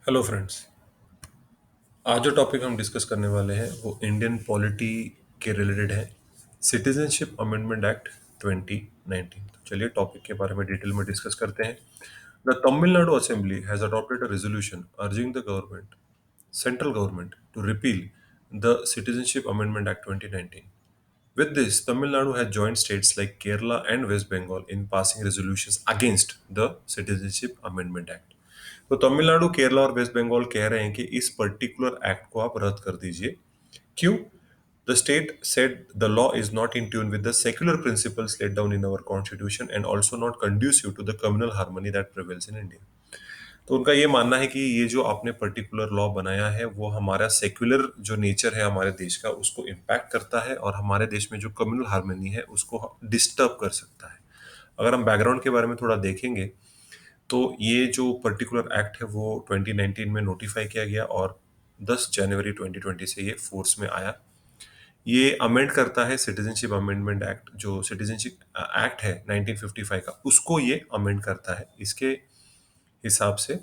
Hello friends. आज जो topic हम डिस्कस करने वाले हैं वो इंडियन पॉलिटी के रिलेटेड है। Citizenship amendment act 2019। तो चलिए टॉपिक के बारे में डिटेल में डिस्कस करते हैं। The Tamil Nadu assembly has adopted a resolution urging the government central government to repeal the citizenship amendment act 2019. With this, Tamil Nadu has joined states like Kerala and West Bengal in passing resolutions against the Citizenship Amendment Act. तो तमिलनाडु, केरला और waste Bengal कह रहे हैं कि इस particular act को आप रद्द कर दीजिए। क्यों? The state said the law is not in tune with the secular principles laid down in our constitution and also not conducive to the communal harmony that prevails in India. तो उनका ये मानना है कि ये जो आपने पर्टिकुलर लॉ बनाया है वो हमारा सेक्युलर जो नेचर है हमारे देश का उसको इम्पैक्ट करता है और हमारे देश में जो कम्युनल हार्मनी है उसको डिस्टर्ब कर सकता है। अगर हम बैकग्राउंड के बारे में थोड़ा देखेंगे तो ये जो पर्टिकुलर एक्ट है वो 2019 में नोटिफाई किया गया और 10 जनवरी 2020 से ये फोर्स में आया। ये अमेंड करता है सिटीजनशिप अमेंडमेंट एक्ट, जो सिटीजनशिप एक्ट है 1955 का, उसको ये अमेंड करता है। इसके हिसाब से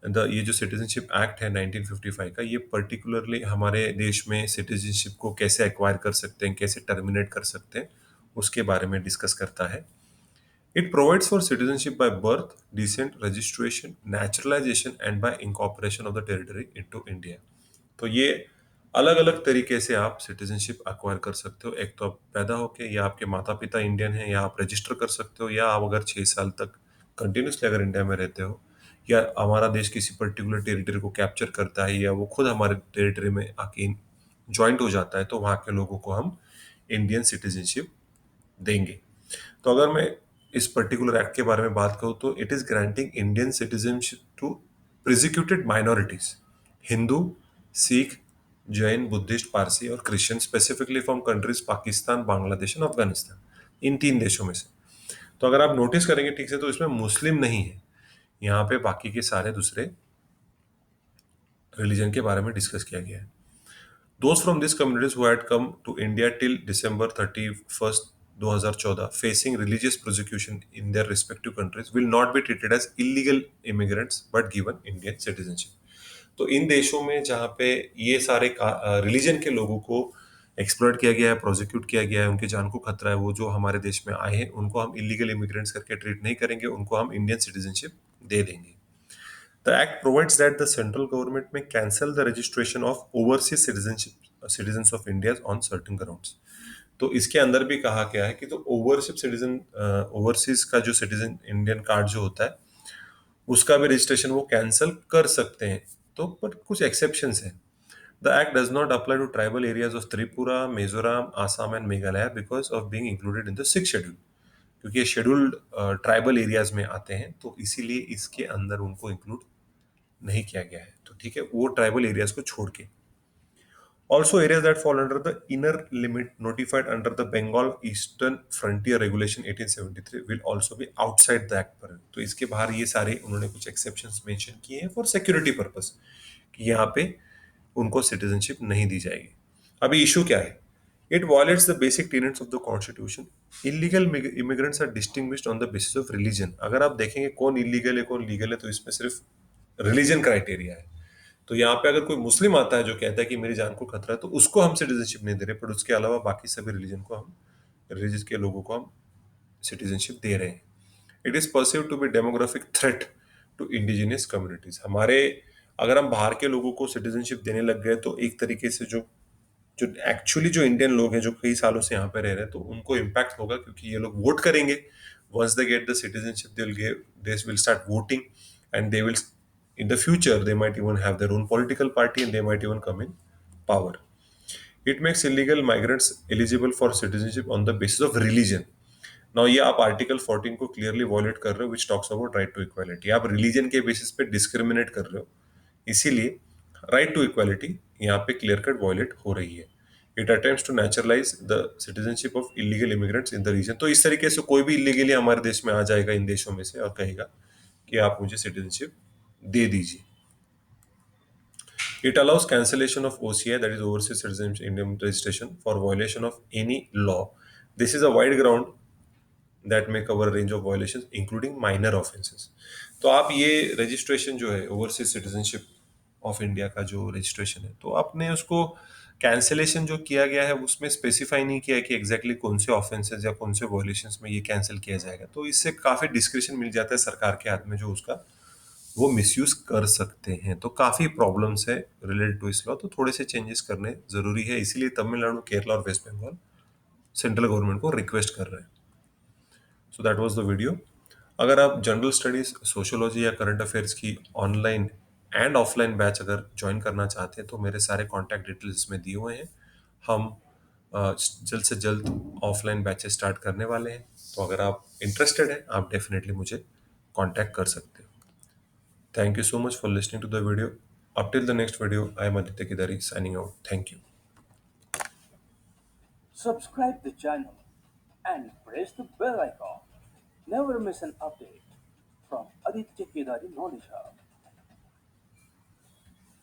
ये जो सिटीजनशिप एक्ट है 1955 का, ये पर्टिकुलरली हमारे देश में सिटीजनशिप को कैसे एक्वायर कर सकते हैं, कैसे टर्मिनेट कर सकते हैं, उसके बारे में डिस्कस करता है। It provides for citizenship by birth, descent, registration, naturalization and by incorporation of the territory into India. तो ये अलग अलग तरीके से आप सिटीजनशिप एक्वायर कर सकते हो। एक तो आप पैदा होके, या आपके माता पिता इंडियन हैं, या आप रजिस्टर कर सकते हो, या आप अगर 6 साल तक कंटिन्यूसली अगर इंडिया में रहते हो, या हमारा देश किसी पर्टिकुलर टेरिटरी को कैप्चर करता है या वो खुद हमारे टेरिटरी में आके ज्वाइंट हो जाता है, तो वहाँ के लोगों को हम इंडियन सिटीजनशिप देंगे। तो अगर मैं इस पर्टिकुलर एक्ट के बारे में बात करूं तो it is granting Indian citizenship to persecuted minorities, Hindu, Sikh, Jain, Buddhist, Parsi और Christian, specifically from countries Pakistan, Bangladesh and Afghanistan. इन 3 देशों में से। तो अगर आप नोटिस करेंगे ठीक से तो इसमें मुस्लिम नहीं है, यहाँ पे बाकी के सारे दूसरे रिलीजन के बारे में डिस्कस किया गया है। Those from these communities who had come to India till December 31st, 2014, facing religious persecution in their respective countries, will not be treated as illegal immigrants but given Indian citizenship. तो इन देशों में जहाँ पे ये सारे रिलीजन के लोगों को एक्सप्लॉइट किया गया है, प्रोसिक्यूट किया गया है, उनकी जान को खतरा है, वो जो हमारे देश में आए हैं उनको हम इलीगल इमिग्रेंट्स करके ट्रीट नहीं करेंगे, उनको हम इंडियन सिटीजनशिप दे देंगे। The act provides that the central government may cancel the registration of overseas citizens of India on certain grounds. तो इसके अंदर भी कहा गया है कि तो ओवरसीज का जो सिटीजन इंडियन कार्ड जो होता है उसका भी रजिस्ट्रेशन वो कैंसिल कर सकते हैं। तो बट कुछ एक्सेप्शंस हैं। The act does not apply to tribal areas of Tripura, Mizoram, Assam and Meghalaya because of being included in the 6th schedule, क्योंकि ये शेड्यूल्ड ट्राइबल एरियाज में आते हैं, तो इसीलिए इसके अंदर उनको इंक्लूड नहीं किया गया है। तो ठीक है, वो ट्राइबल एरियाज को छोड़ के। Also areas that fall under the inner limit notified under the Bengal eastern frontier regulation 1873 will also be outside the act पर। तो इसके बाहर ये सारे उन्होंने कुछ एक्सेप्शंस मेंशन किए हैं फॉर सिक्योरिटी पर्पस, कि यहाँ पे उनको सिटीजनशिप नहीं दी जाएगी। अभी इशू क्या है? It violates the basic tenets of the constitution. Illegal immigrants are distinguished on the basis of religion. अगर आप देखेंगे कौन इलीगल है कौन लीगल है, तो इसमें सिर्फ रिलीजन क्राइटेरिया है। तो यहाँ पे अगर कोई मुस्लिम आता है जो कहता है कि मेरी जान को खतरा है, तो उसको हम सिटीजनशिप नहीं दे रहे, पर उसके अलावा बाकी सभी रिलीजन को हम रिलीजन के लोगों को हम सिटीजनशिप दे रहे हैं। It is perceive to be demographic threat to indigenous communities. हमारे अगर हम बाहर के लोगों को सिटीजनशिप देने लग गए तो एक तरीके से जो जो एक्चुअली जो इंडियन लोग हैं जो कई सालों से यहाँ पे रह रहे हैं, तो उनको इम्पैक्ट होगा, क्योंकि ये लोग वोट करेंगे। Once they get the citizenship they will start voting and they will in the future they might even have their own political party and they might even come in power. It makes illegal migrants eligible for citizenship on the basis of religion. Now ये आप article 14 को clearly violet कर रहे हो, which talks about right to equality. आप religion के basis पे discriminate कर रहे हो, इसीलिए राइट टू इक्वालिटी यहाँ पे क्लियर कट वॉयलेट हो रही है। It attempts to naturalize the citizenship of illegal immigrants in the region. तो इस तरीके से कोई भी इलीगली हमारे देश में आ जाएगा इन देशों में से और कहेगा कि आप मुझे सिटीजनशिप दे दीजिए। It allows cancellation of OCI, that is Overseas Citizenship Indian Registration, for violation of any law. This is a wide ground that may cover a range of violations, including minor offenses. तो आप ये registration जो है overseas citizenship of India का जो registration है, तो आपने उसको कैंसिलेशन जो किया गया है उसमें स्पेसिफाई नहीं किया है कि एग्जैक्टली कौन से ऑफेंसेस या कौन से वॉयलेशंस में ये कैंसिल किया जाएगा। तो इससे काफी डिस्क्रिप्शन मिल जाता है सरकार के हाथ में, जो उसका वो मिसयूज कर सकते हैं। तो काफी प्रॉब्लम्स है रिलेटेड टू इस लॉ, तो थोड़े से चेंजेस करने जरूरी है। इसीलिए तमिलनाडु, केरला और वेस्ट बंगाल सेंट्रल गवर्नमेंट को रिक्वेस्ट कर रहे हैं। So that was the video. अगर आप जनरल स्टडीज, सोशियोलॉजी या करंट अफेयर्स की ऑनलाइन एंड ऑफलाइन बैच अगर ज्वाइन करना चाहते हैं तो मेरे सारे कॉन्टैक्ट डिटेल्स इसमें दिए हुए हैं। हम जल्द से जल्द ऑफलाइन बैचेस स्टार्ट करने वाले हैं। तो अगर आप इंटरेस्टेड हैं, आप डेफिनेटली मुझे कॉन्टैक्ट कर सकते हो। Thank you so much for listening to the video. Up till the next video, I am Aditya Kidari signing out. Thank you. Subscribe the channel and press the bell icon. Never miss an update from Aditya Kedari Knowledge Hub.